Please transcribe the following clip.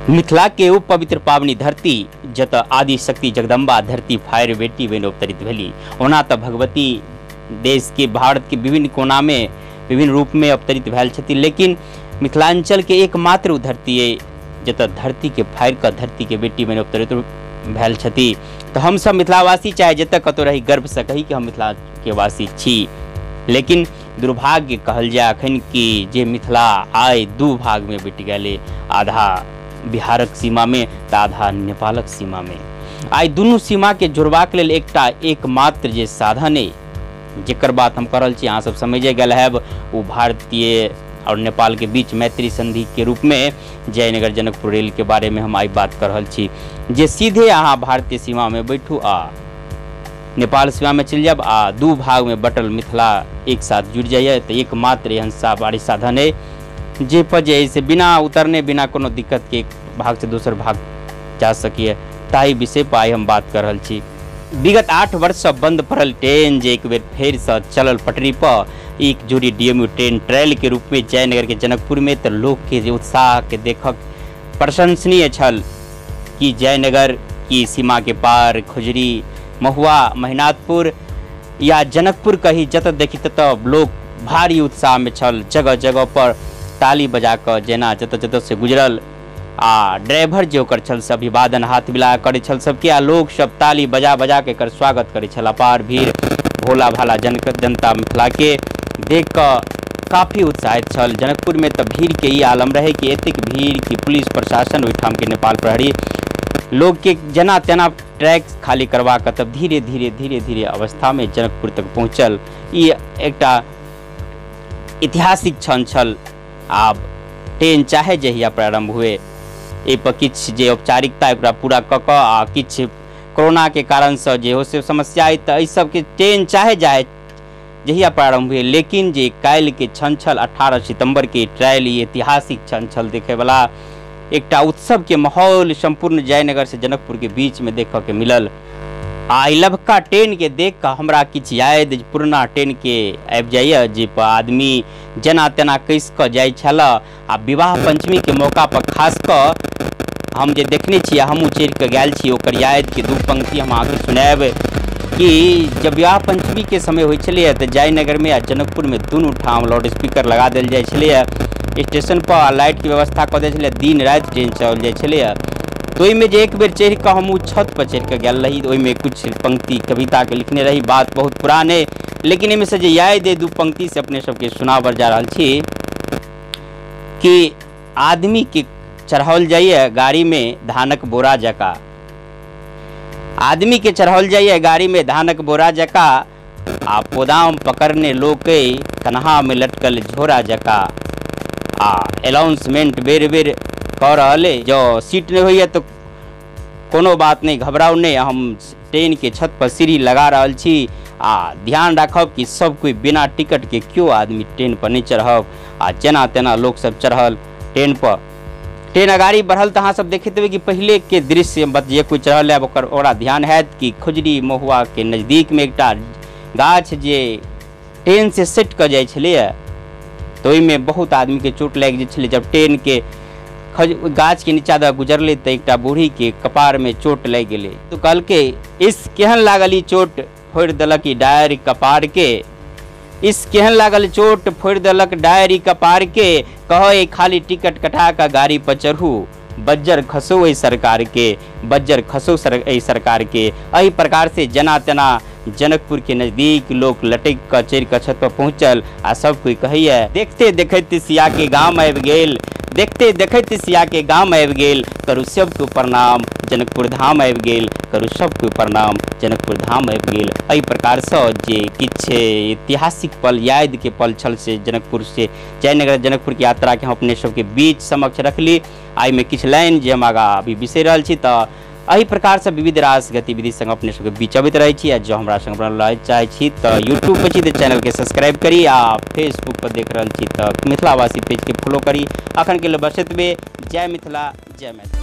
मिथिला के ओ पवित्र पावनी धरती जत आदि शक्ति जगदम्बा धरती फायर बेटी बन अवतरित भेली। ओना तऽ भगवती देश के भारत के विभिन्न कोना में विभिन्न रूप में अवतरित भेल छथि, लेकिन मिथिलांचल के एकमात्र ओ धरती है जत धरती के फायर का धरती के बेटी बन अवतरित भेल छथि। तो हम सब मिथिलावासी चाहे जतऽ कतौ रही गर्व से कही कि हम मिथिला के वासी छी, लेकिन दुर्भाग्य कहल जाय अखन कि जे मिथिला आइ दू भाग में बटि गेलै, आधा बिहारक सीमा में तऽ आधा नेपालक सीमा में। आइ दुनू सीमा के जोड़बाक लेल एकटा एकमात्र जे साधन है जेकर बात हम कर रहल छी, अहाँ सब समझे गेल हैब, वो भारतीय और नेपाल के बीच मैत्री संधि के रूप में जयनगर जनकपुर रेल के बारे में हम आई बात कर रहल छी, जे सीधे अहाँ भारतीय सीमा में बैठू आ नेपाल सीमा में चल जाब आ दू भाग में बटल मिथिला एक साथ जुड़ जाइए। तो एकमात्र एहन बारी साधन है जे पर जे से बिना उतरने बिना कोनो दिक्कत के एक भाग से दूसर भाग जा सकिए। ताहि विषय पर आई हम बात कर रहल छी। विगत 8 वर्ष से बंद पड़ल ट्रेन जे एक बेर फेर से चलल पटरी पर एक जोड़ी डीएमयू ट्रेन ट्रायल के रूप में जयनगर के जनकपुर में, तो लोग के जे उत्साह के देखक प्रशंसनीय छल कि जयनगर की सीमा के पार खुजरी, महुआ, महिनाथपुर या जनकपुर कही जत देखी तत लोग भारी उत्साह में छल। जगह जगह पर ताली बजा कर जेना जत जत से गुजरल आ ड्राइवर जे ओकर छल से अभिवादन हाथ मिला करे छल सबके, आ लोग सब ताली बजा बजा के कर स्वागत करे छल। अपार भीड़ भोला भाला जनता मिथिला के देख कर काफी उत्साहित छल। जनकपुर में तब भीड़ के ई आलम रहे कि एतिक भीड़ की पुलिस प्रशासन ओहिठाम के नेपाल प्रहरी लोग के जना तेना ट्रैक खाली करवा कर तब धीरे धीरे अवस्था में जनकपुर तक पहुँचल। ई एकटा ऐतिहासिक क्षण छल। आब ट्रेन चाहे जहिया प्रारंभ हुए ए पर किछ जे औपचारिकता एकरा पूरा क क आ किछ कोरोना के कारण से जे हो से समस्या आई तो सब के ट्रेन चाहे जाए जहिया प्रारंभ हुए, लेकिन जे काल्हि के क्षण छल 18 सितंबर के ट्रायल ऐतिहासिक क्षण छल। देखे वाला एकटा उत्सव के माहौल संपूर्ण जयनगर से जनकपुर के बीच में देख के मिलल। आई लबका ट्रेन के देख कर हमरा किछ याद पुराना ट्रेन के आबि जाइए, जे पर आदमी जना तेना कस क जाय छल आ विवाह पंचमी के मौका पर खास कर हम जे देखने छी हमहूँ चढ़ के गेल छी, ओकर याद के दू पंक्ति हम अहाँके सुनाब कि जब विवाह पंचमी के समय होइ छलै तो जयनगर में आ जनकपुर में दुनू ठाम लाउड स्पीकर लगा देल जाइ छलै, स्टेशन पर लाइट के व्यवस्था कऽ दै छलै, दिन राति ट्रेन चल जाइ छलै। तो ओहिमे जे एक बेर चढ़ कऽ हमहूँ छत पर चढ़ कऽ गेल रही, ओहिमे कुछ पंक्ति कविता के लिखने रही। बात बहुत पुराने, लेकिन एहिमे से जे याद है दू पंक्ति से अपने सबके सुनावर जा रहल छी कि आदमी के चढ़ाओल जाइए गाड़ी में धानक बोरा जका, आदमी के चढ़ाओल जाइए गाड़ी में धानक बोरा जका, आ पोदाम पकड़ने लोके कन्हा में लटकल झोरा जका, आ अनाउंसमेंट बेर बेर कह रहे जो सीट नहीं हुई है तो कोनो बात नहीं, घबराओ नहीं, हम ट्रेन के छत पर सीढ़ी लगा रहल छी, आ ध्यान रखब कि सब कोई बिना टिकट के क्यों आदमी ट्रेन पर नहीं चढ़ब। आ जेना तेना लोग सब चढ़ल ट्रेन पर। ट्रेन अगाड़ी बढ़ल तो अहाँ सब देखते हुए कि पहले के दृश्य जे कोई चढ़ल है ओकरा ध्यान है कि खुजरी महुआ के नज़दीक में एकटा गाछ जे ट्रेन से सट कर जाए छलै, तो ओहिमे बहुत आदमी के चोट लग जाए छलै। जब ट्रेन के गाछ के नीचा द गुजरले तो एकटा बूढ़ी के कपार में चोट लग गए, तो कहल के इस केहन लागल ई चोट फोड़ देलक ई डायर कपार के, इस केहन लागल चोट फोड़ देलक डायरी कपार के, कहो खाली टिकट कटा का गाड़ी पर चढ़ू, बज्जर खसो ए सरकार के, बज्जर खसो सरकार के। एही प्रकार से जना तना जनकपुर के नजदीक लोग लटक कर चढ़ कर छत पर पहुँचल, आ सब कोई कहिए देखते देखते सिया के गाँव आबि गेल, देखते देखते सिया के गाँव आबि गेल, करू सबको प्रणाम जनकपुर धाम आबि गेल, करू सबको प्रणाम जनकपुर धाम आबि गेल। एहि प्रकार से जे किछ ऐतिहासिक पल याद के पल छल से जनकपुर से जयनगर जनकपुर की यात्रा के हम अपने सबके बीच समक्ष रखली। आई में किछ लाइन जे हम आगा अभी बिसरि रहल छी, तो एही प्रकार से विविध रास गतिविधि संग अपने सबके बीच अबैत रहै छी। आ जो हमरा संग बनल चाहे छी तो यूट्यूब पर छी तो चैनल के सब्सक्राइब करी, आ फेसबुक पर देख रहल छी तो मिथिलावासी पेज के फॉलो करी। अखन के लिए बस एतबे। जय मिथिला, जय मैथिली।